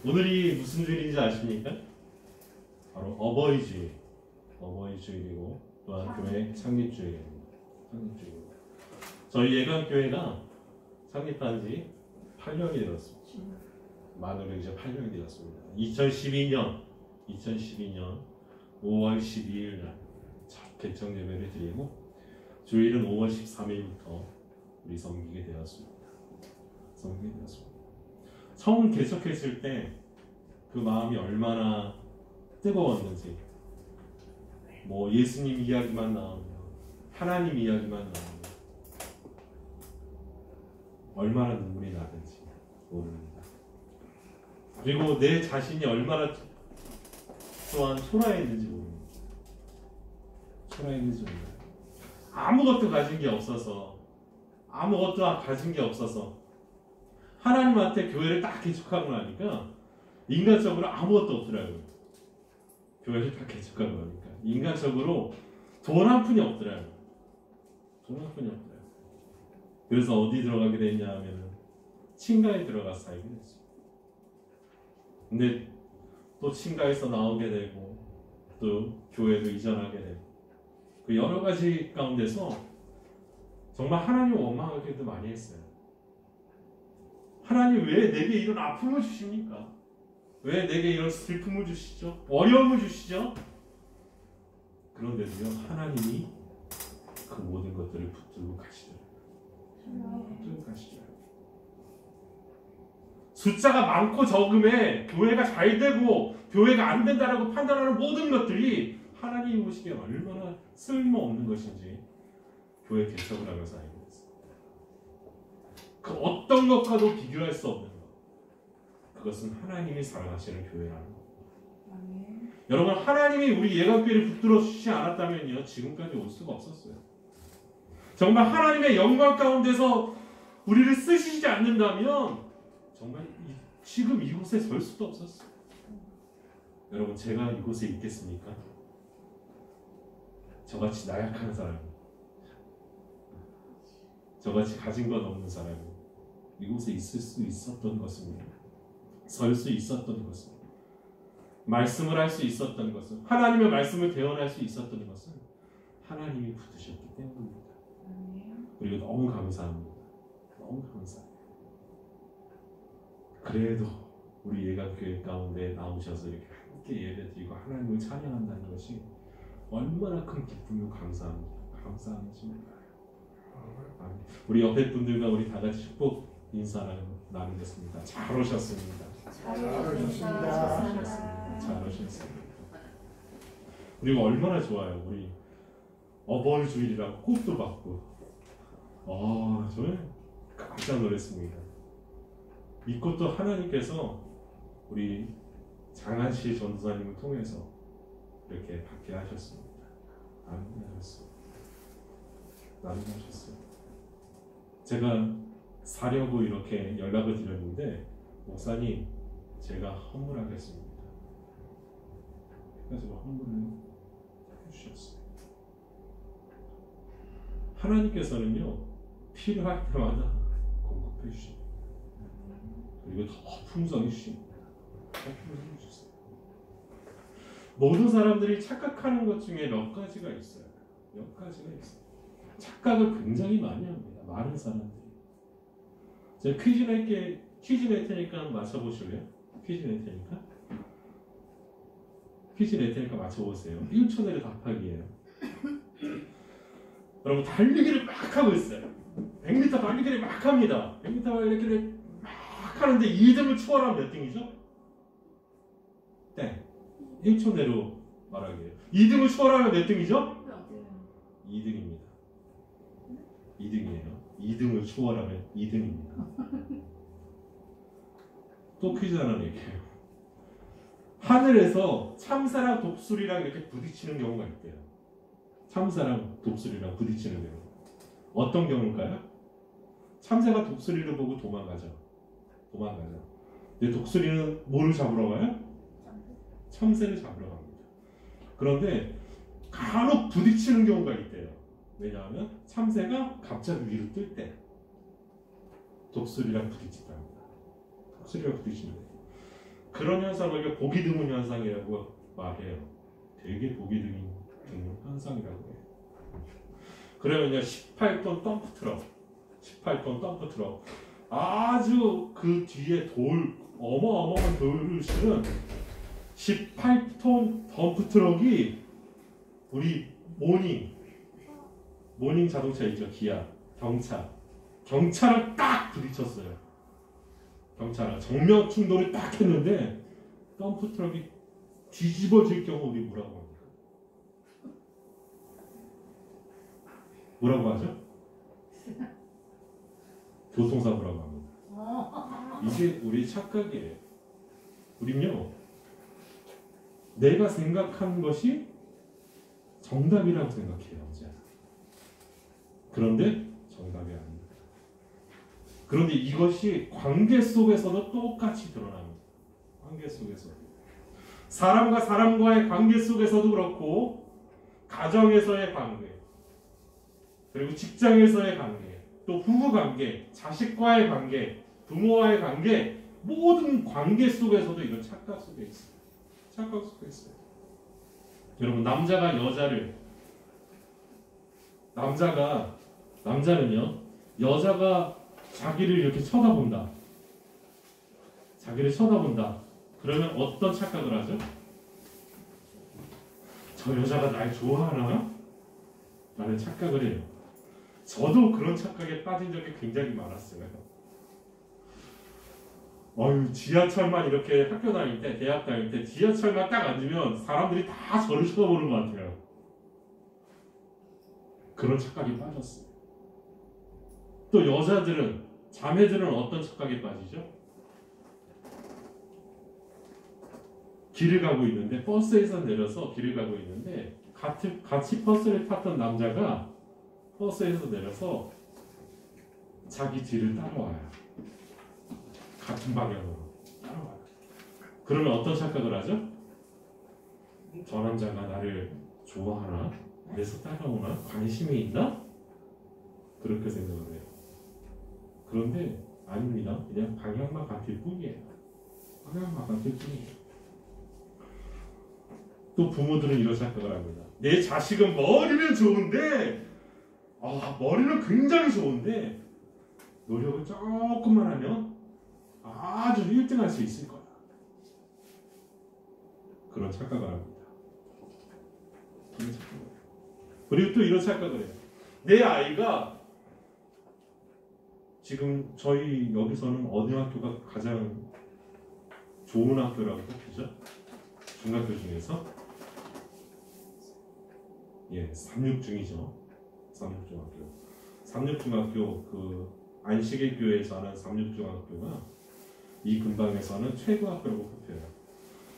오늘이 무슨 주일인지 아십니까? 바로 어버이주일. 어버이주일이고 또한 교회 창립주일입니다. 창립주일입니다. 저희 예강교회가 창립한 지 8년이 되었습니다. 만으로 이제 8년이 되었습니다. 2012년 5월 12일 날 첫 개청 예배를 드리고 주일은 5월 13일부터 우리 섬기게 되었습니다. 처음 개척했을 때 그 마음이 얼마나 뜨거웠는지, 뭐 예수님 이야기만 나오면, 하나님 이야기만 나오면 얼마나 눈물이 나든지 모릅니다. 그리고 내 자신이 얼마나 또한 초라했는지 모릅니다. 아무것도 가진 게 없어서 하나님한테 교회를 딱 개척하고 나니까 인간적으로 아무것도 없더라고요. 교회를 딱 개척하고 나니까 인간적으로 돈 한 푼이 없더라고요. 그래서 어디 들어가게 됐냐 하면 친가에 들어가서 살게 됐어요. 근데 또 친가에서 나오게 되고 또 교회도 이전하게 되고 그 여러 가지 가운데서 정말 하나님 원망하기도 많이 했어요. 하나님 왜 내게 이런 아픔을 주십니까? 왜 내게 이런 슬픔을 주시죠? 어려움을 주시죠? 그런데도요 하나님이 그 모든 것들을 붙들고 가시더라고요. 숫자가 많고 적음에 교회가 잘 되고 교회가 안 된다라고 판단하는 모든 것들이 하나님이 보시기에 얼마나 쓸모없는 것인지 교회 개척을 하면서 알게 됐어요. 그 어떤 것과도 비교할 수 없는 것. 그것은 하나님이 사랑하시는 교회라는 것. 여러분 하나님이 우리 예강교회를 붙들어 주시지 않았다면요 지금까지 올 수가 없었어요. 정말 하나님의 영광 가운데서 우리를 쓰시지 않는다면 정말 지금 이곳에 설 수도 없었어요. 여러분 제가 이곳에 있겠습니까? 저같이 나약한 사람이, 저같이 가진 것 없는 사람이 이곳에 있을 수 있었던 것입니다. 설 수 있었던 것은, 말씀을 할 수 있었던 것은, 하나님의 말씀을 대언할 수 있었던 것은 하나님이 붙으셨기 때문입니다. 그리고 너무 감사합니다. 너무 감사해요. 그래도 우리 예강교회 가운데 나오셔서 이렇게 함께 예배드리고 하나님을 찬양한다는 것이 얼마나 큰 기쁨이고 감사합니다. 감사합니다. 우리 옆에 분들과 우리 다 같이 축복 인사를 나누겠습니다. 잘 오셨습니다. 잘 오셨습니다. 그리고 얼마나 좋아요. 우리 어버이주일이라고 꽃도 받고, 저는 깜짝 놀랐습니다. 이 꽃도 하나님께서 우리 장한시 전도사님을 통해서 이렇게 받게 하셨습니다. 나누셨어요. 제가 사려고 이렇게 연락을 드렸는데 목사님 제가 헌물하겠습니다. 그래서 헌물을 해주셨어요. 하나님께서는요 필요할 때마다 공급해 주십니다. 그리고 더 풍성히 주십니다. 모든 사람들이 착각하는 것 중에 몇 가지가 있어요. 착각을 굉장히 많이 합니다. 많은 사람들이. 제가 퀴즈 낼 테니까 한번 맞춰보실래요? 퀴즈 낼 테니까 맞춰보세요. 1초 내로 답하기예요. 여러분 달리기를 막 하고 있어요. 100m 달리기를 막 합니다. 100m 달리기를 막 하는데 2등을 추월하면 몇 등이죠? 땡. 1초 내로 말하기예요. 2등을 추월하면 몇 등이죠? 2등입니다. 2등이에요. 2등을 추월하면 2등입니다. 또 퀴즈 하나 낼게요. 하늘에서 참새랑 독수리랑 이렇게 부딪히는 경우가 있대요. 참새랑 독수리랑 부딪히는 경우. 어떤 경우일까요? 참새가 독수리를 보고 도망가죠. 근데 독수리는 뭐를 잡으러 가요? 참새를 잡으러 갑니다. 그런데 간혹 부딪히는 경우가 있대요. 왜냐하면 참새가 갑자기 위로 뜰 때 독수리랑 부딪힌답니다. 독수리랑 부딪히는 거예요. 그런 현상을 우리가 보기 드문 현상이라고 말해요. 되게 보기 드문 현상이라고 해요. 그러면요 18톤 덤프트럭, 18톤 덤프트럭 아주 그 뒤에 어마어마한 돌을 실은 18톤 덤프트럭이 우리 모닝 자동차 있죠. 기아 경차랑 딱 부딪혔어요. 경차랑 정면 충돌을 딱 했는데 덤프트럭이 뒤집어질 경우 우리 뭐라고 합니까? 뭐라고 하죠? 교통사고라고 합니다. 이게 우리 착각이에요. 우린요 내가 생각한 것이 정답이라고 생각해요. 그런데 정답이 아닙니다. 그런데 이것이 관계 속에서도 똑같이 드러납니다. 관계 속에서 사람과 사람과의 관계 속에서도 그렇고 가정에서의 관계 그리고 직장에서의 관계 또 부부관계 자식과의 관계 부모와의 관계 모든 관계 속에서도 이런 착각 속에 있어요. 착각 속에 있어요. 여러분 남자는요 여자가 자기를 이렇게 쳐다본다. 그러면 어떤 착각을 하죠? 저 여자가 날 좋아하나? 라는 착각을 해요. 저도 그런 착각에 빠진 적이 굉장히 많았어요. 지하철만 이렇게 학교 다닐 때, 대학 다닐 때 지하철만 딱 앉으면 사람들이 다 저를 쳐다보는 것 같아요. 그런 착각에 빠졌어요. 또 자매들은 어떤 착각에 빠지죠? 길을 가고 있는데 버스에서 내려서 길을 가고 있는데 같이 버스를 탔던 남자가 버스에서 내려서 자기 뒤를 따라와요. 같은 방향으로 따라와요. 그러면 어떤 착각을 하죠? 저 남자가 나를 좋아하나? 그래서 따라오나? 관심이 있나? 그렇게 생각을 해요. 그런데 아닙니다. 그냥 방향만 같을 뿐이에요. 또 부모들은 이런 착각을 합니다. 내 자식은 머리는 좋은데 머리는 굉장히 좋은데 노력을 조금만 하면 아주 1등 할 수 있을 거야. 그런 착각을 합니다. 그리고 또 이런 착각을 해요. 내 아이가 지금 저희 여기서는 어느 학교가 가장 좋은 학교라고 꼽히죠? 중학교 중에서 삼육중이죠. 삼육중학교 그 안식일교회에서 하는 삼육중학교가 이 근방에서는 최고 학교라고 꼽혀요.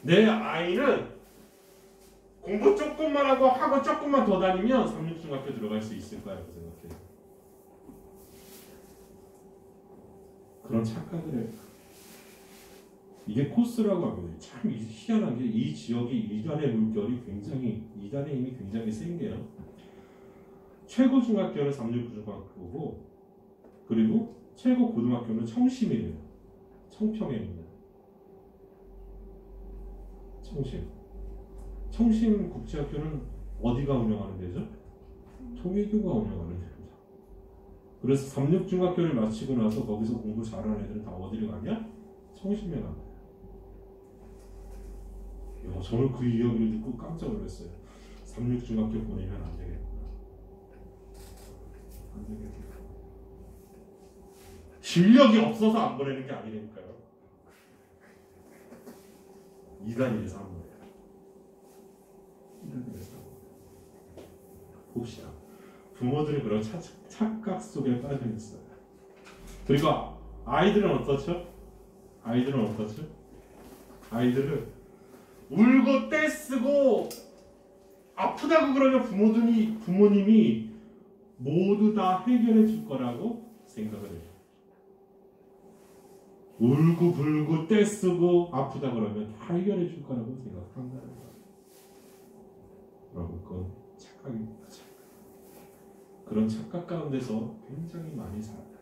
내 아이는 공부 조금만 하고 학원 조금만 더 다니면 삼육중학교 들어갈 수 있을 거라고 생각해요. 그런 착각을 해요. 이게 코스라고 합니다. 참 희한한 게 이 지역이 이단의 물결이 이단의 힘이 굉장히 센 게요. 최고 중학교는 삼육중학교고 그리고 최고 고등학교는 청심이에요. 청평입니다. 청심국제학교는 어디가 운영하는 데죠? 통일교가 운영하는 데입니다. 그래서 삼육중학교를 마치고 나서 거기서 공부 잘하는 애들은 다 어디를 가냐? 청심에 갑니다. 저는 그 이야기를 듣고 깜짝 놀랐어요. 삼육중학교 보내면 안 되겠구나. 실력이 없어서 안 보내는 게 아니니까요. 이단이라서 안 보내요. 봅시다. 부모들이 그런 착각 속에 빠져 있어요. 그리고 아이들은 어떻죠? 아이들은 울고 떼쓰고 아프다고 그러면 부모님이 모두 다 해결해 줄 거라고 생각을 해요. 울고 불고 떼쓰고 아프다 그러면 다 해결해 줄 거라고 생각한다는 거예요. 여러분 그건 착각입니다. 그런 착각 가운데서 굉장히 많이 살아요.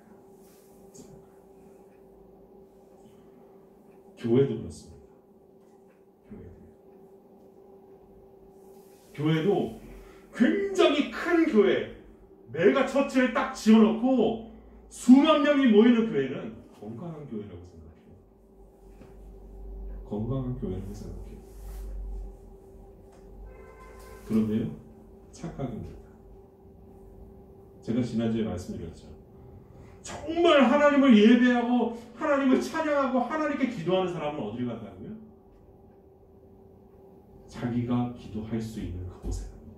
교회도 그렇습니다. 교회도 굉장히 큰 교회, 메가 처치를 딱 지어놓고 수만 명이 모이는 교회는 건강한 교회라고 생각해요. 건강한 교회라고 생각해요. 그런데요, 착각입니다. 제가 지난주에 말씀드렸죠. 정말 하나님을 예배하고 하나님을 찬양하고 하나님께 기도하는 사람은 어디를 간다고요? 자기가 기도할 수 있는 그곳에 갑니다.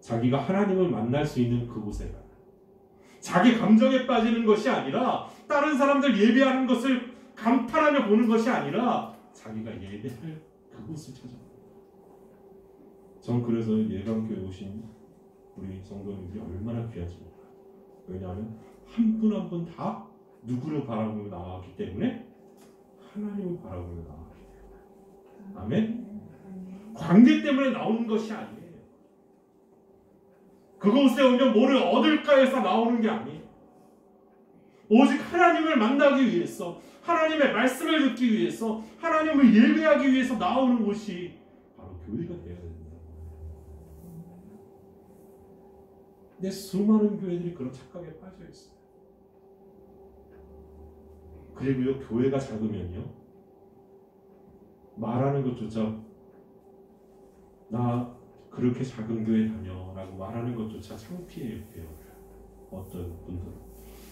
자기가 하나님을 만날 수 있는 그곳에 가요. 자기 감정에 빠지는 것이 아니라 다른 사람들 예배하는 것을 감탄하며 보는 것이 아니라 자기가 예배할 그곳을 찾아갑니다. 전 그래서 예강교회 오신 우리 성도님들이 얼마나 귀한지 몰라요. 왜냐하면 한 분 한 분 다 누구를 바라보며 나왔기 때문에 하나님을 바라보며 나왔기 때문에. 아멘? 관계 때문에 나오는 것이 아니에요. 그곳에 오면 뭐를 얻을까 해서 나오는 게 아니에요. 오직 하나님을 만나기 위해서, 하나님의 말씀을 듣기 위해서, 하나님을 예배하기 위해서 나오는 곳이 바로 교회가 되어야 된다. 근데 수많은 교회들이 그런 착각에 빠져 있어요. 그리고요, 교회가 작으면요, 말하는 것조차 나 그렇게 작은 교회 다녀 라고 말하는 것조차 창피해요. 어떤 분들은.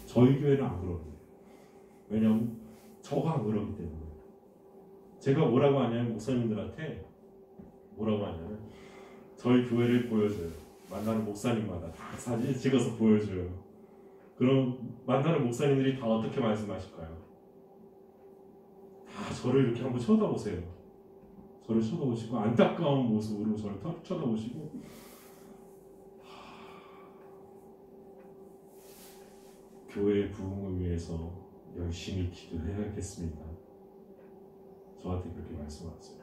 저희 교회는 안 그러는데. 왜냐하면 저가 안 그러기 때문에. 제가 뭐라고 하냐면, 목사님들한테 뭐라고 하냐면, 저희 교회를 보여줘요. 만나는 목사님마다 다 사진 찍어서 보여줘요. 그럼 만나는 목사님들이 다 어떻게 말씀하실까요? 다 저를 이렇게 한번 쳐다보세요. 저를 쳐다보시고 안타까운 모습으로 저를 쳐다보시고, 교회의 부흥을 위해서 열심히 기도해야겠습니다. 저한테 그렇게 말씀하셨어요.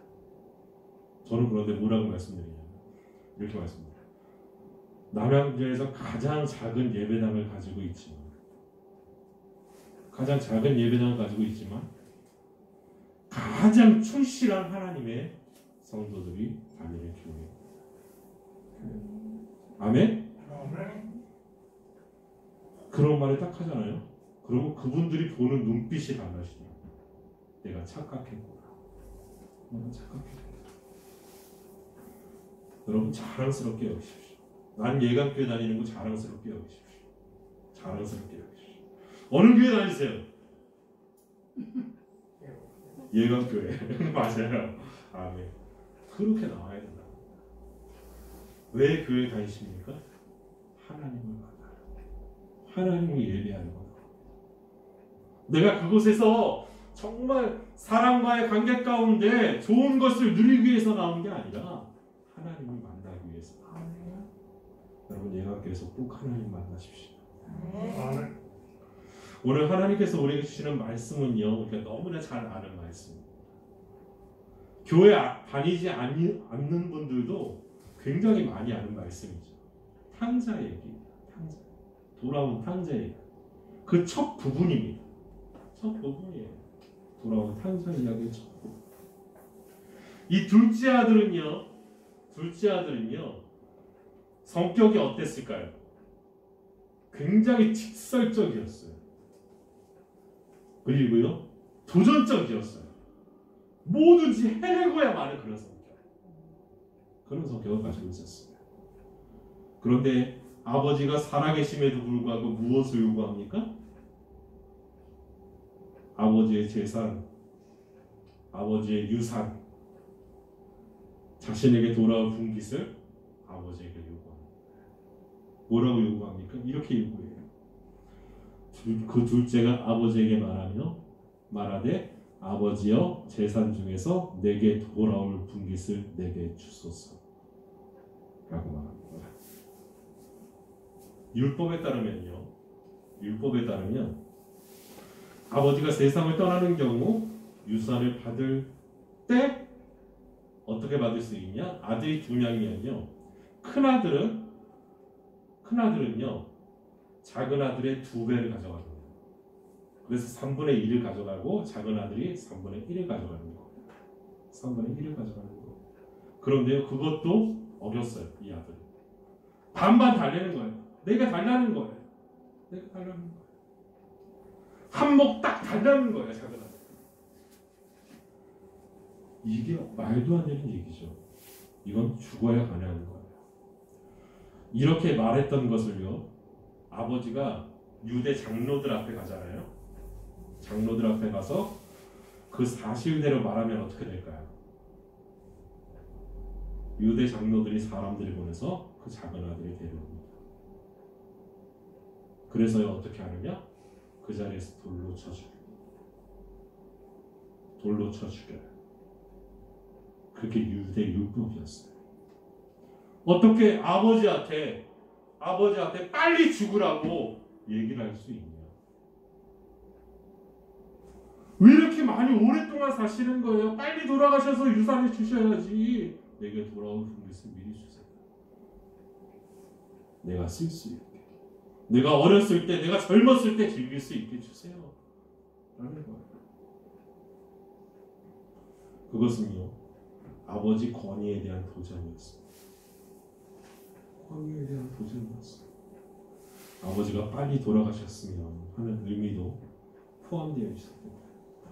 저는 그런데 뭐라고 말씀드리냐면 이렇게 말씀드려요. 남양주에서 가장 작은 예배당을 가지고 있지만, 가장 충실한 하나님의 성도들이 다니는 교회. 아멘? 그런 말을 딱 하잖아요. 그러면 그분들이 보는 눈빛이 달라지죠. 내가 착각했구나. 여러분, 자랑스럽게 여기십시오. 난 예강교회 다니는 거 자랑스럽게 여기십시오. 자랑스럽게 여기십시오. 어느 교회 다니세요? 예강교회. 맞아요. 아멘. 그렇게 나와야 된다. 왜 교회 다니십니까? 하나님을 만나러, 하나님을 예배하려고. 내가 그곳에서 정말 사랑과의 관계 가운데 좋은 것을 누리기 위해서 나온 게 아니라 하나님을 만나기 위해서. 여러분, 예강교회에서 꼭 하나님 만나십시오. 오늘 하나님께서 우리에게 주시는 말씀은요, 우리가 너무나 잘 아는 말씀입니다. 교회 다니지 않는 분들도 굉장히 많이 아는 말씀이죠. 탕자 얘기, 돌아온 탕자 얘기. 그 첫 부분입니다. 첫 부분이에요. 돌아온 탕자 이야기의 첫 부분. 이 둘째 아들은요, 성격이 어땠을까요? 굉장히 직설적이었어요. 그리고요, 도전적이었어요. 뭐든지 해내고야 마는 그런 성격을 가지고 있었어요. 그런데 아버지가 살아계심에도 불구하고 무엇을 요구합니까? 아버지의 재산, 아버지의 유산, 자신에게 돌아올 분깃을 아버지에게 요구합니다. 뭐라고 요구합니까? 이렇게 요구해요. 그 둘째가 아버지에게 말하되 아버지여, 재산 중에서 내게 돌아올 분깃을 내게 주소서 라고 말합니다. 율법에 따르면 아버지가 세상을 떠나는 경우 유산을 받을 때 어떻게 받을 수 있냐? 아들이 2명이면요, 큰아들은요 작은 아들의 2배를 가져갑니다. 그래서 3분의 1을 가져가고 작은 아들이 3분의 1을 가져가는 거예요. 3분의 1을 가져가는 거예요. 그런데요, 그것도 어겼어요. 이 아들은. 반반 달래는 거예요. 내가 달라는 거예요. 내가 달라는 거예요. 한몫 딱 달라는 거예요. 작은 아들. 이게 말도 안 되는 얘기죠. 이건 죽어야 가능한 거예요. 이렇게 말했던 것을요, 아버지가 유대 장로들 앞에 가잖아요. 장로들 앞에 가서 그 사실대로 말하면 어떻게 될까요? 유대 장로들이 사람들을 보내서 그 작은 아들이 데려옵니다. 그래서요, 어떻게 하느냐? 그 자리에서 돌로 쳐 죽여요. 돌로 쳐 죽여요. 그게 유대 율법이었어요. 어떻게 아버지한테 빨리 죽으라고 얘기를 할 수 있냐? 왜 이렇게 많이 오랫동안 사시는 거예요? 빨리 돌아가셔서 유산을 주셔야지. 내게 돌아올 분깃을 미리 주세요. 내가 쓸 수 있게, 내가 어렸을 때, 내가 젊었을 때 즐길 수 있게 주세요. 라는 거예요. 그것은요, 아버지 권위에 대한 도전이었습니다. 권위에 대한 도전이었어요. 아버지가 빨리 돌아가셨으면 하는 의미도 포함되어 있었고,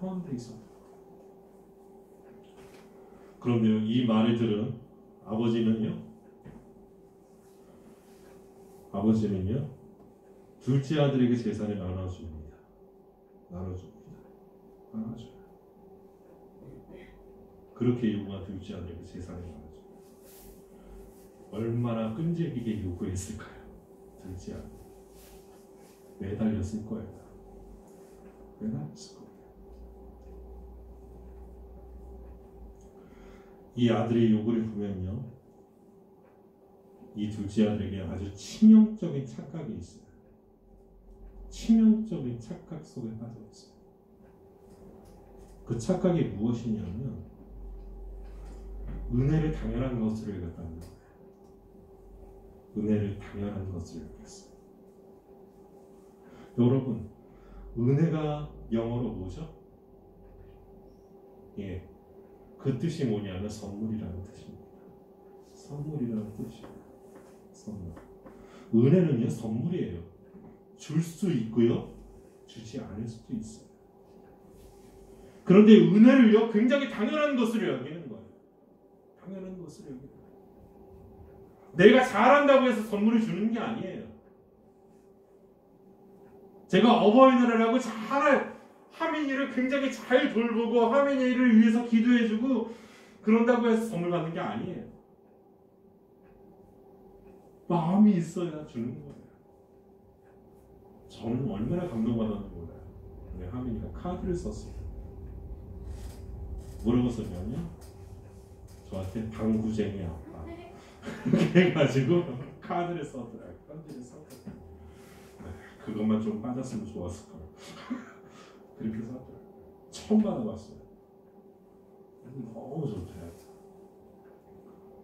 포함되어 있었고. 그런데요, 이 말을 들은 아버지는요, 둘째 아들에게 재산을 나눠줍니다. 나눠줘요. 그렇게 요구한 둘째 아들에게 재산을 나눠줘요. 얼마나 끈질기게 요구했을까요? 둘째 아들. 매달렸을 거예요. 매달렸을 거예요. 이 아들의 요구를 보면요, 이 둘째 아들에게 아주 치명적인 착각이 있어요. 치명적인 착각 속에 빠져 있어요. 그 착각이 무엇이냐면 은혜를 당연한 것으로 여겼다는 거예요. 은혜를 당연한 것으로 여겼어요. 여러분, 은혜가 영어로 뭐죠? 예, 그 뜻이 뭐냐면 선물이라는 뜻입니다. 선물이라는 뜻이에요. 선물. 은혜는요, 선물이에요. 줄 수 있고요, 주지 않을 수도 있어요. 그런데 은혜를요, 굉장히 당연한 것으로 여기는 거예요. 당연한 것으로 여기는 거예요. 내가 잘한다고 해서 선물을 주는 게 아니에요. 제가 어버이날을 하고 하민이를 굉장히 잘 돌보고 하민이를 위해서 기도해주고 그런다고 해서 선물 받는 게 아니에요. 마음이 있어야 주는 거예요. 저는 얼마나 감동받았는지 몰라요. 근데 하민이가 카드를 썼어요. 뭐라고 썼냐면요, 저한테 방구쟁이 아빠 그래가지고 카드를 썼더라고요. 그것만 좀 빠졌으면 좋았을 거예요. 그렇게 썼더라고요. 처음 받아봤어요. 너무 좋대요.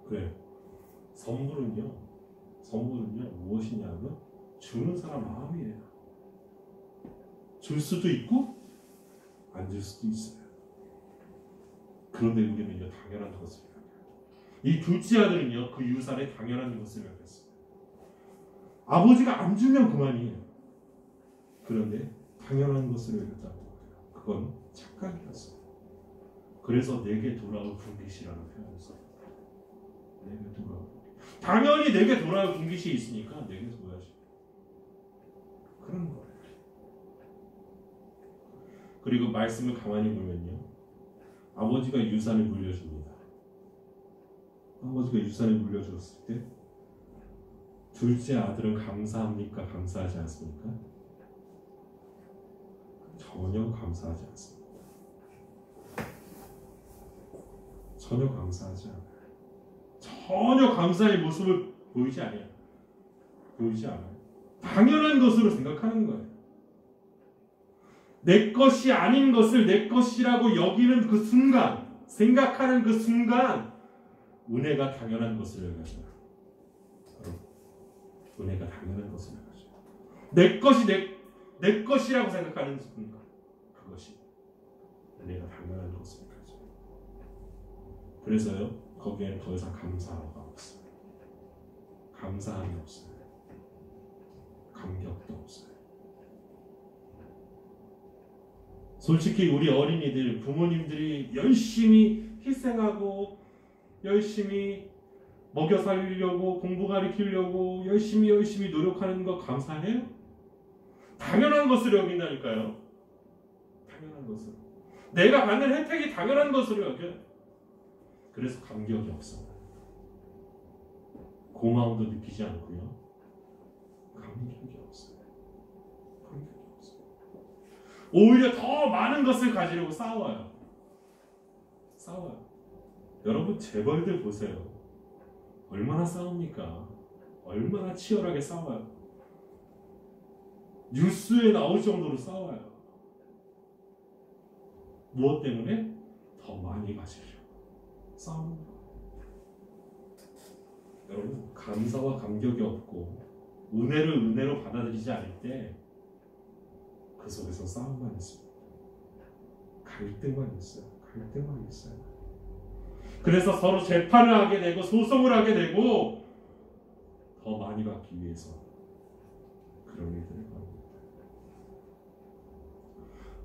그래, 선물은요 무엇이냐면 주는 사람 마음이에요. 줄 수도 있고 안 줄 수도 있어요. 그런데 우리는요, 당연한 것을 여겨요. 이 둘째 아들은요, 그 유산에 당연한 것을 여겼어요. 아버지가 안 주면 그만이에요. 그런데 당연한 것을 여겼다는 거예요. 그건 착각이었어요. 그래서 내게 돌아올 분깃이라는 표현을 써요. 내게 돌아올 분깃. 당연히 내게 돌아올 분깃이 있으니까 내게 줘야지. 그런 거예요. 그리고 말씀을 가만히 보면요, 아버지가 유산을 물려줍니다. 아버지가 유산을 물려줬을 때 둘째 아들은 감사합니까? 감사하지 않습니까? 전혀 감사하지 않습니다. 전혀 감사하지 않아요. 전혀 감사의 모습을 보이지 않아요. 당연한 것으로 생각하는 거예요. 내 것이 아닌 것을 내 것이라고 여기는 그 순간, 생각하는 그 순간, 은혜가 당연한 것을 여겨져요. 은혜가 당연한 것을 여겨져요. 내 것이 내 것이라고 생각하는 순간, 그것이 은혜가 당연한 것을 여겨져요. 그래서요, 거기에는 더 이상 감사가 없어요. 감사함이 없어요. 감격도 없어요. 솔직히 우리 어린이들, 부모님들이 열심히 희생하고 열심히 먹여 살리려고 공부 가르치려고 열심히 노력하는 거 감사해요? 당연한 것으로 여긴다니까요. 당연한 것으로. 내가 받는 혜택이 당연한 것으로 여겨요. 그래서 감격이 없어요. 고마움도 느끼지 않고요. 감격이 없어요. 감격이 없어요. 오히려 더 많은 것을 가지려고 싸워요. 여러분 재벌들 보세요. 얼마나 싸웁니까? 얼마나 치열하게 싸워요. 뉴스에 나올 정도로 싸워요. 무엇 때문에? 더 많이 가지려고 싸우는 거예요. 여러분 감사와 감격이 없고 은혜를 은혜로 받아들이지 않을 때 그 속에서 싸움만 있습니다. 갈등만 있어요. 그래서 서로 재판을 하게 되고 소송을 하게 되고 더 많이 받기 위해서 그런 일들을 합니다.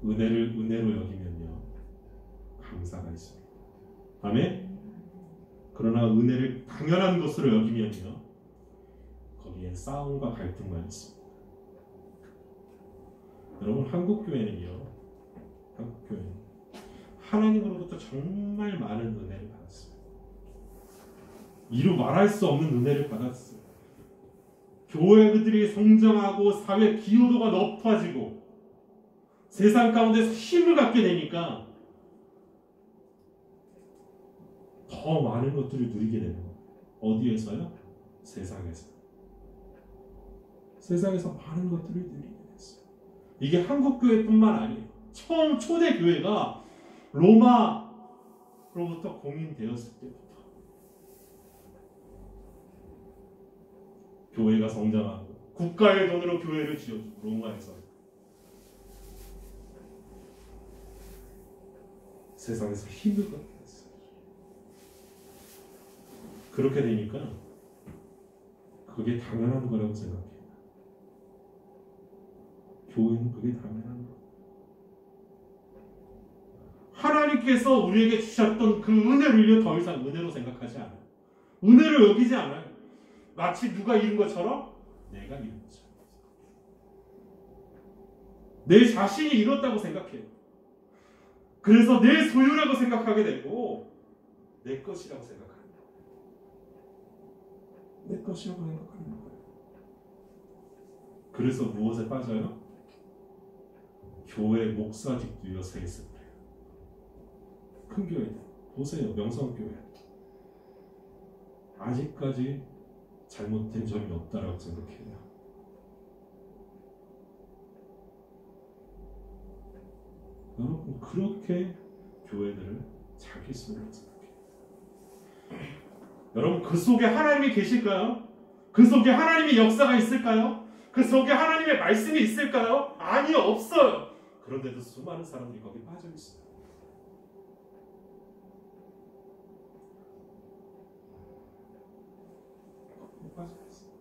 은혜를 은혜로 여기면요 감사가 있습니다. 아멘? 그러나 은혜를 당연한 것으로 여기면요 거기에 싸움과 갈등만 있습니다. 여러분 한국교회는요 하나님으로부터 정말 많은 은혜를 받았어요. 이루 말할 수 없는 은혜를 받았어요. 교회들이 성장하고 사회 기여도가 높아지고 세상 가운데서 힘을 갖게 되니까 더 많은 것들을 누리게 되는 거예요. 어디에서요? 세상에서 많은 것들을 누리게 됐어요. 이게 한국교회뿐만 아니에요. 처음 초대 교회가 로마로부터 공인되었을 때부터 교회가 성장하고 국가의 돈으로 교회를 지어주고 로마에서 세상에서 힘을 갖게 됐어요. 그렇게 되니까 그게 당연한 거라고 생각해요. 교회는 그게 당연한 거. 하나님께서 우리에게 주셨던 그 은혜를 더 이상 은혜로 생각하지 않아요. 은혜로 여기지 않아요. 마치 누가 이룬 것처럼 내가 이룬 것처럼. 내 자신이 이뤘다고 생각해요. 그래서 내 소유라고 생각하게 되고 내 것이라고 생각하는 거예요. 내 것이라고 생각하는 거예요. 그래서 무엇에 빠져요? 교회 목사직도 세습을 해요. 큰 교회들 보세요. 명성교회 아직까지 잘못된 점이 없다라고 생각해요. 여러분 그렇게 교회들을 자기 소유라고 생각해요. 여러분 그 속에 하나님이 계실까요? 그 속에 하나님의 역사가 있을까요? 그 속에 하나님의 말씀이 있을까요? 아니 없어요. 그런데도 수많은 사람들이 거기 빠져 있어요. 빠져 있어요.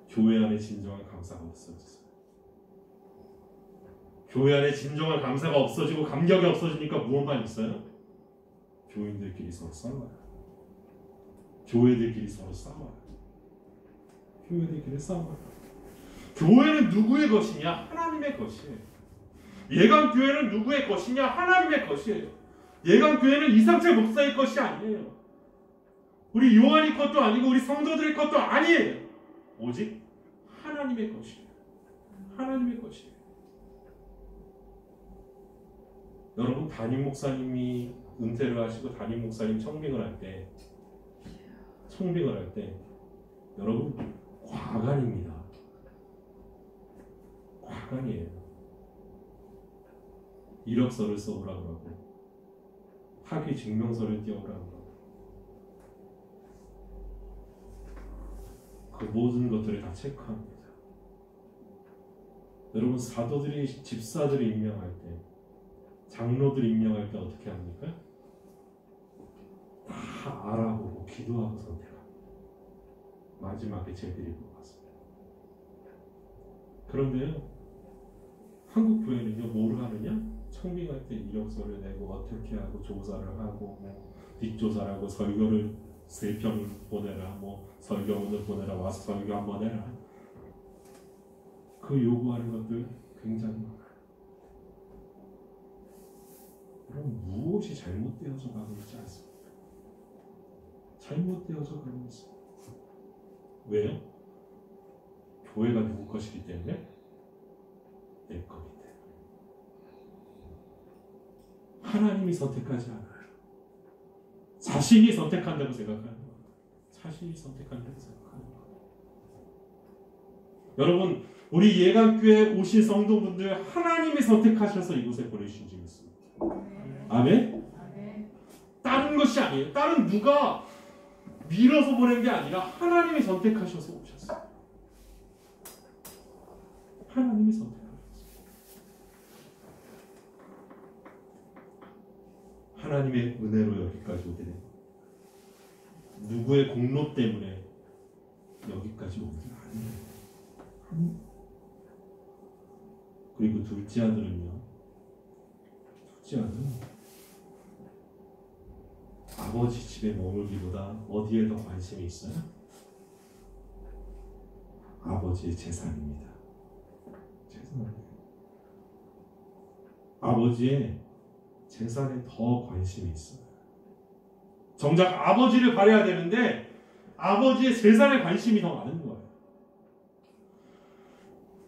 교회 안에 진정한 감사가 없어졌어요. 교회 안에 진정한 감사가 없어지고 감격이 없어지니까 무엇만 있어요? 교인들끼리 서로 싸워요. 교회들끼리 서로 싸워요. 교회들끼리 싸워요. 교회는 누구의 것이냐? 하나님의 것이에요. 예강교회는 누구의 것이냐? 하나님의 것이에요. 예강교회는 이상철 목사의 것이 아니에요. 우리 요한의 것도 아니고 우리 성도들의 것도 아니에요. 오직 하나님의 것이에요. 하나님의 것이에요. 여러분 담임 목사님이 은퇴를 하시고 담임 목사님 청빙을 할 때 여러분 과간입니다. 과간이에요. 이력서를 써오라고 하고 학위 증명서를 띄워오라고 하고 그 모든 것들을 다 체크합니다. 여러분 사도들이 집사들을 임명할 때 장로들 임명할 때 어떻게 합니까? 다 알아보고 기도하고 선택합니다. 마지막에 제들이 것 같습니다. 그런데요, 한국 교회는요, 뭐를 하느냐? 청빙할 때 이력서를 내고 어떻게 하고 조사를 하고 뭐 뒷조사를 하고 설교를 3편 보내라, 뭐 설교문을 보내라, 와서 설교 한번 해라. 그 요구하는 것들 굉장히 많아요. 그럼 무엇이 잘못되어서 가고 있지 않습니까? 잘못되어서 가고 있습니다. 왜요? 교회가 누구 것이기 때문에? 내 거기 때문에. 하나님이 선택하지 않아요. 자신이 선택한다고 생각하는 거예요. 자신이 선택한다고 생각하는 거예요. 여러분, 우리 예강교회 오신 성도분들 하나님이 선택하셔서 이곳에 보내주신 적이 있습니다. 아멘? 다른 것이 아니에요. 다른 누가 밀어서 보낸 게 아니라 하나님이 선택하셔서 오셨어요. 하나님이 선택하셨어요. 하나님의 은혜로 여기까지 오게 됩니다. 누구의 공로 때문에 여기까지 오게 아니에요. 그리고 둘째 아들은요. 둘째 아들은 아버지 집에 머물기보다 어디에 더 관심이 있어요? 아버지의 재산입니다. 재산이에요. 아버지의 재산에 더 관심이 있어요. 정작 아버지를 바라야 되는데 아버지의 재산에 관심이 더 많은 거예요.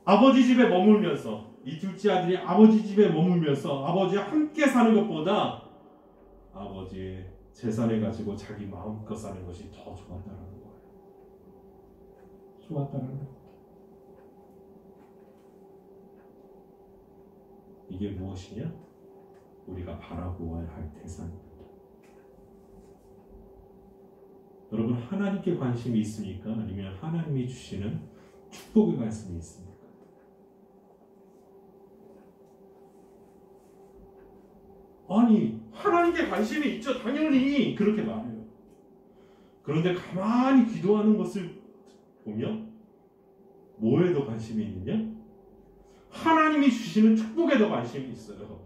아버지 집에 머물면서 이 둘째 아들이 아버지 집에 머물면서 아버지와 함께 사는 것보다 아버지의 재산을 가지고 자기 마음껏 사는 것이 더 좋았다는 거예요. 좋았다는 거예요. 이게 무엇이냐? 우리가 바라보아야 할 대상입니다. 여러분, 하나님께 관심이 있습니까? 아니면 하나님이 주시는 축복에 관심이 있습니까? 아니, 하나님께 관심이 있죠. 당연히 그렇게 말해요. 그런데 가만히 기도하는 것을 보면 뭐에 더 관심이 있느냐? 하나님이 주시는 축복에 더 관심이 있어요.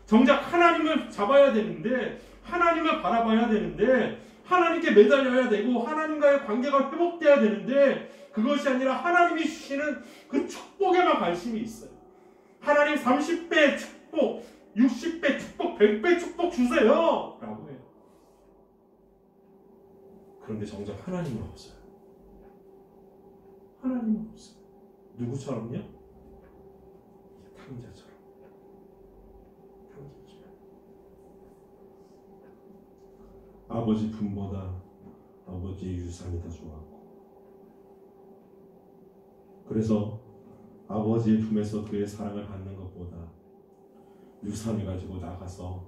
정작 하나님을 잡아야 되는데, 하나님을 바라봐야 되는데, 하나님께 매달려야 되고 하나님과의 관계가 회복돼야 되는데, 그것이 아니라 하나님이 주시는 그 축복에만 관심이 있어요. 하나님 30배 축복, 60배 축복, 100배 축복 주세요 라고 해요. 그런데 정작 하나님은 없어요. 하나님은 없어요. 누구처럼요? 탕자처럼. 아버지 품보다 아버지의 유산이 더 좋았고, 그래서 아버지의 품에서 그의 사랑을 받는 것보다 유산을 가지고 나가서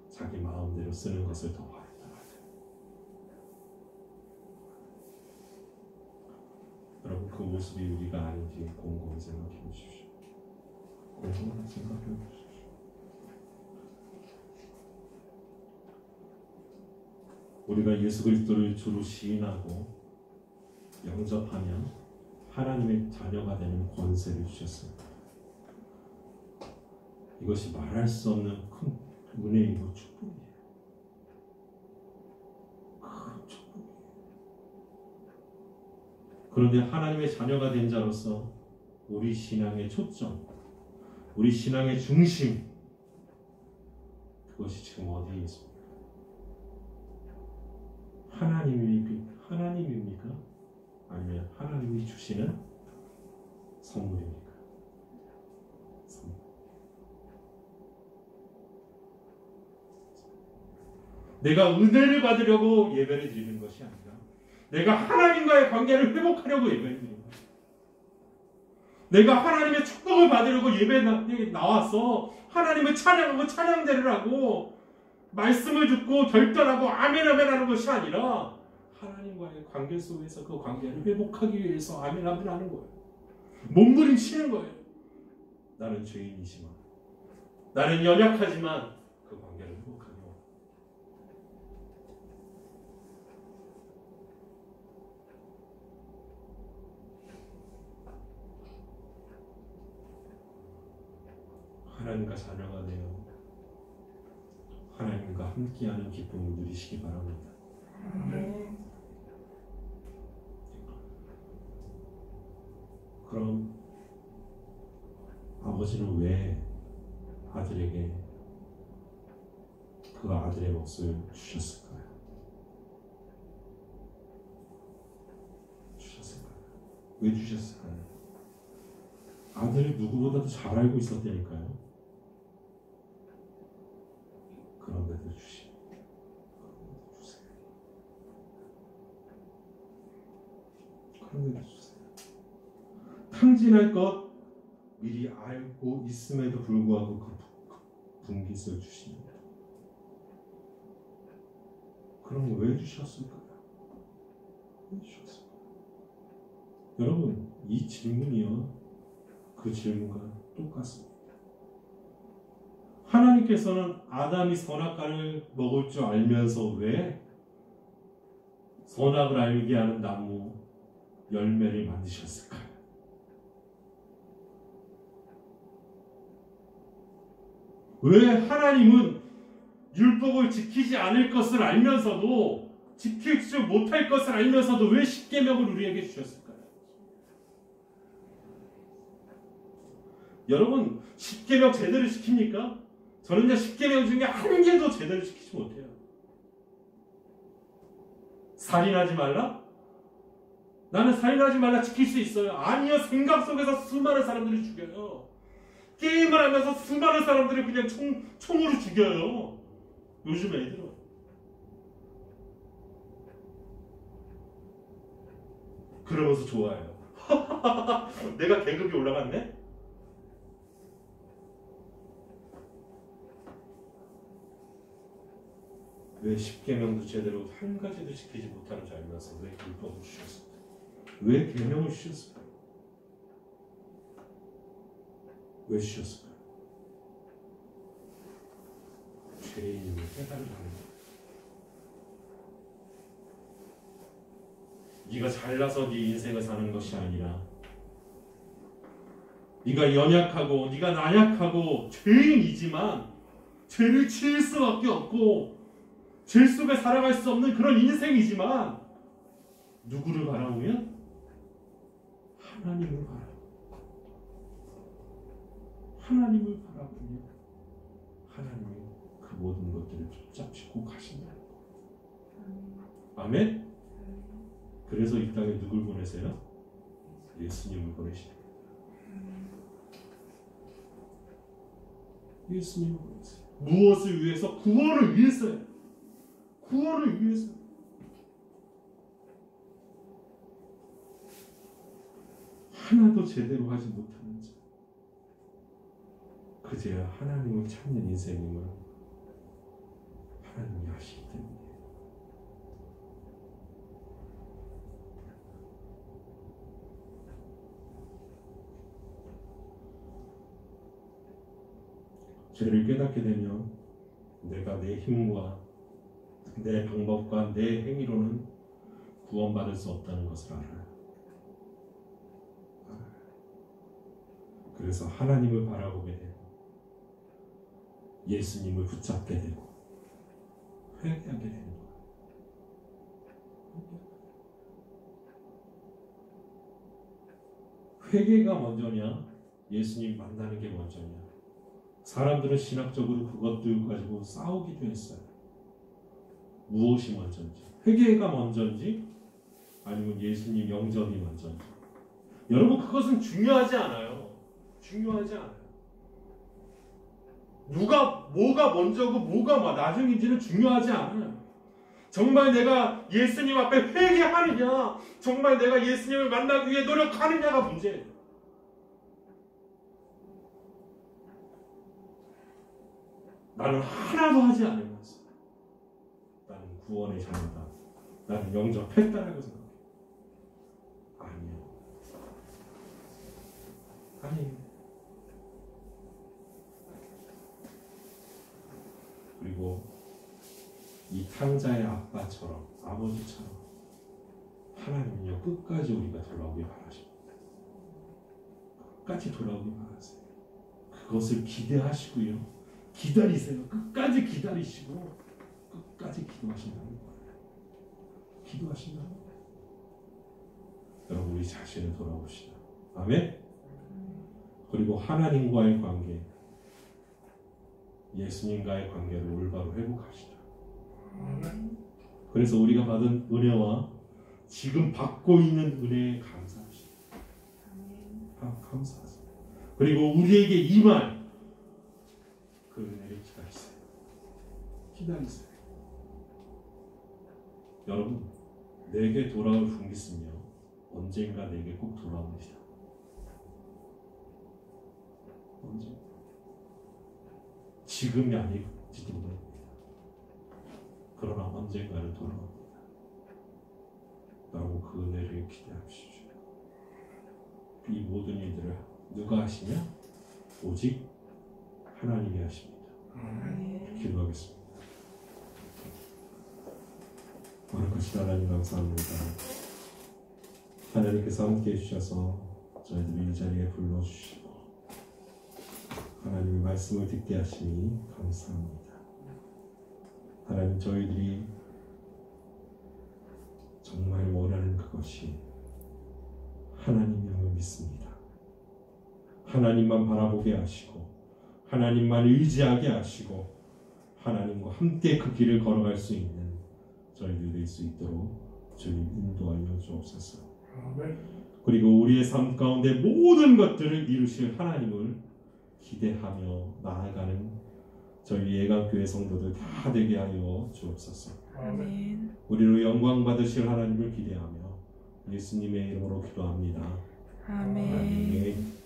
자기 마음대로 쓰는 것을 더 바랬다. 여러분, 그 모습이 우리가 아닌지 곰곰이 생각해 보십시오. 곰곰이 생각해 보십시오. 우리가 예수 그리스도를 주로 시인하고 영접하면 하나님의 자녀가 되는 권세를 주셨습니다. 이것이 말할 수 없는 큰 은혜이고 축복이에요. 큰 축복이에요. 그런데 하나님의 자녀가 된 자로서 우리 신앙의 초점, 우리 신앙의 중심, 그것이 지금 어디에 있습니까? 하나님입니까? 아니면 하나님이 주시는 선물입니까? 선물. 내가 은혜를 받으려고 예배를 드리는 것이 아니라 내가 하나님과의 관계를 회복하려고 예배를 드리는 거예요. 내가 하나님의 축복을 받으려고 예배에 나와서 하나님을 찬양하고 찬양대를 하고 말씀을 듣고 결단하고 아멘 아멘 하는 것이 아니라 하나님과의 관계 속에서 그 관계를 회복하기 위해서 아멘 아멘 하는 거예요. 몸부림치는 거예요. 나는 죄인이지만, 나는 연약하지만 그 관계를 회복하려고. 하나님과 자녀가 되어 하나님과 함께하는 기쁨을 누리시기 바랍니다. 그럼 아버지는 왜 아들에게 그 아들의 몫을 주셨을까요? 왜 주셨을까요? 아들을 누구보다도 잘 알고 있었다니까요. 그런데도 주세요. 그런데도 주세요. 탕진할 것 미리 알고 있음에도 불구하고 그 분깃을 주십니다. 그럼 왜 주셨을까요? 왜 주셨을까요? 여러분, 이 질문이요, 그 질문과 똑같습니다. 하나님께서는 아담이 선악과를 먹을 줄 알면서 왜 선악을 알게 하는 나무 열매를 만드셨을까요? 왜 하나님은 율법을 지키지 않을 것을 알면서도, 지키지 못할 것을 알면서도 왜 십계명을 우리에게 주셨을까요? 여러분, 십계명 제대로 지킵니까? 저는 이제 십계명 중에 한 개도 제대로 지키지 못해요. 살인하지 말라? 나는 살인하지 말라 지킬 수 있어요. 아니요, 생각 속에서 수많은 사람들을 죽여요. 게임을 하면서 수많은 사람들을 그냥 총으로 죽여요. 요즘 애들은. 그러면서 좋아해요. 내가 계급이 올라갔네? 왜 십계명도 제대로 한 가지도 지키지 못하는 줄 알면서 왜 율법을 주셨을까? 왜 계명을 주셨을까? 왜 주셨을까? 죄인임을 깨달으라는 거예요. 네가 잘나서 네 인생을 사는 것이 아니라 네가 연약하고 네가 나약하고 죄인이지만 죄를 지을 수밖에 없고 죄 속에 살아갈 수 없는 그런 인생이지만 누구를 바라보면 하나님을 바라보면 하나님을 바라보면 하나님이 그 모든 것들을 붙잡고 가신다는 거예요. 아멘? 그래서 이 땅에 누굴 보내세요? 예수님을 보내십니다. 예수님을 보내세요. 무엇을 위해서? 구원을 위해서요. 구원을 위해서. 하나도 제대로 하지 못하는 자, 그제야 하나님을 찾는 인생임을 하나님이 아시기 때문에. 죄를 깨닫게 되면 내가 내 힘과 내 방법과 내 행위로는 구원받을 수 없다는 것을 알아요. 그래서 하나님을 바라보게 되고 예수님을 붙잡게 되고 회개하게 되는 거예요. 회개가 먼저냐? 예수님 만나는 게 먼저냐? 사람들은 신학적으로 그것들 가지고 싸우기도 했어요. 무엇이 먼저인지, 회개가 먼저인지 아니면 예수님 영접이 먼저인지. 여러분, 그것은 중요하지 않아요. 중요하지 않아요. 뭐가 먼저고 뭐가 나중인지는 중요하지 않아요. 정말 내가 예수님 앞에 회개하느냐, 정말 내가 예수님을 만나기 위해 노력하느냐가 문제예요. 나는 하나도 하지 않으면서 나는 구원의 자녀다, 나는 영접했다라고 생각해요. 아니에요. 그리고 이 탕자의 아빠처럼, 아버지처럼 하나님은요, 끝까지 우리가 돌아오길 바라십니다. 끝까지 돌아오길 바라세요. 그것을 기대하시고요. 기다리세요. 끝까지 기다리시고 끝까지 기도하신다는 거예요. 기도하신다는 거예요. 여러분 우리 자신을 돌아봅시다. 아멘. 그리고 하나님과의 관계, 예수님과의 관계를 올바로 회복합시다. 그래서 우리가 받은 은혜와 지금 받고 있는 은혜에 감사합시다. 감사하세요. 그리고 우리에게 임할 그 은혜를 기다리세요. 기다리세요. 여러분, 내게 돌아올 분 있으며 언젠가 내게 꼭 돌아옵니다. 언제? 지금이 아닐지도 모릅니다. 그러나 언젠가는 돌아옵니다. 여러분 그 은혜를 기대하십시오. 이 모든 일들을 누가 하시냐? 오직 하나님이 하십니다. 기도하겠습니다. 거룩하신 하나님 감사합니다. 하나님께서 함께해 주셔서 저희들을 이 자리에 불러주시고 하나님의 말씀을 듣게 하시니 감사합니다. 하나님, 저희들이 정말 원하는 그것이 하나님임을 믿습니다. 하나님만 바라보게 하시고 하나님만 의지하게 하시고 하나님과 함께 그 길을 걸어갈 수 있는 저희들 될 수 있도록 주님 인도하여 주옵소서. 그리고 우리의 삶 가운데 모든 것들을 이루실 하나님을 기대하며 나아가는 저희 예강교회 성도들 다 되게 하여 주옵소서. 아멘. 우리로 영광 받으실 하나님을 기대하며 예수님의 이름으로 기도합니다. 아멘. 아멘.